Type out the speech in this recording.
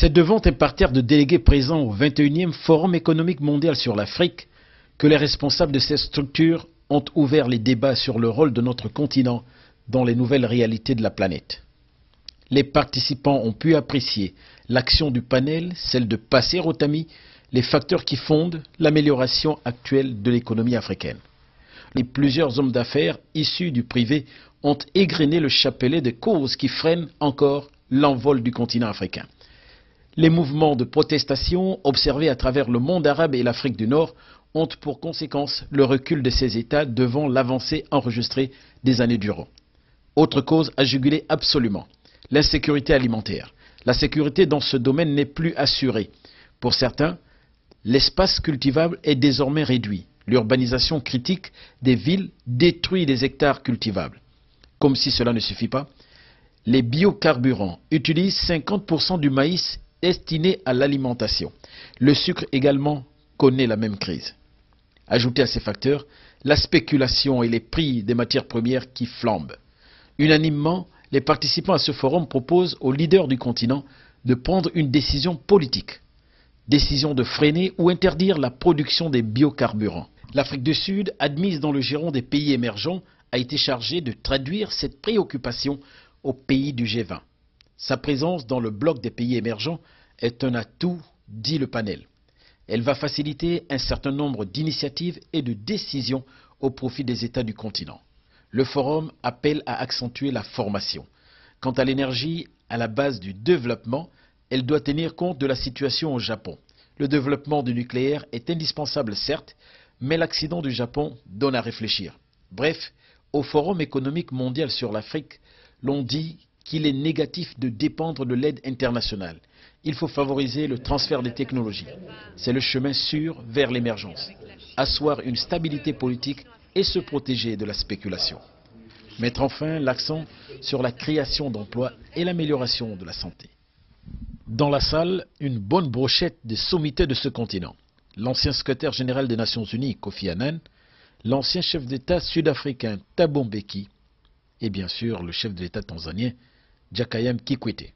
C'est devant un parterre de délégués présents au 21e Forum économique mondial sur l'Afrique que les responsables de ces structures ont ouvert les débats sur le rôle de notre continent dans les nouvelles réalités de la planète. Les participants ont pu apprécier l'action du panel, celle de passer au tamis les facteurs qui fondent l'amélioration actuelle de l'économie africaine. Et plusieurs hommes d'affaires issus du privé ont égrené le chapelet de causes qui freinent encore l'envol du continent africain. Les mouvements de protestation observés à travers le monde arabe et l'Afrique du Nord ont pour conséquence le recul de ces États devant l'avancée enregistrée des années durant. Autre cause à juguler absolument, l'insécurité alimentaire. La sécurité dans ce domaine n'est plus assurée. Pour certains, l'espace cultivable est désormais réduit. L'urbanisation critique des villes détruit les hectares cultivables. Comme si cela ne suffit pas, les biocarburants utilisent 50% du maïs destiné à l'alimentation. Le sucre également connaît la même crise. Ajoutez à ces facteurs la spéculation et les prix des matières premières qui flambent. Unanimement, les participants à ce forum proposent aux leaders du continent de prendre une décision politique. Décision de freiner ou interdire la production des biocarburants. L'Afrique du Sud, admise dans le giron des pays émergents, a été chargée de traduire cette préoccupation aux pays du G20. Sa présence dans le bloc des pays émergents est un atout, dit le panel. Elle va faciliter un certain nombre d'initiatives et de décisions au profit des États du continent. Le forum appelle à accentuer la formation. Quant à l'énergie à la base du développement, elle doit tenir compte de la situation au Japon. Le développement du nucléaire est indispensable certes, mais l'accident du Japon donne à réfléchir. Bref, au Forum économique mondial sur l'Afrique, l'on dit qu'il est négatif de dépendre de l'aide internationale. Il faut favoriser le transfert des technologies. C'est le chemin sûr vers l'émergence. Asseoir une stabilité politique et se protéger de la spéculation. Mettre enfin l'accent sur la création d'emplois et l'amélioration de la santé. Dans la salle, une bonne brochette des sommités de ce continent. L'ancien secrétaire général des Nations Unies, Kofi Annan, l'ancien chef d'État sud-africain Thabo Mbeki et bien sûr le chef de l'État tanzanien, Jakaya Kikwete.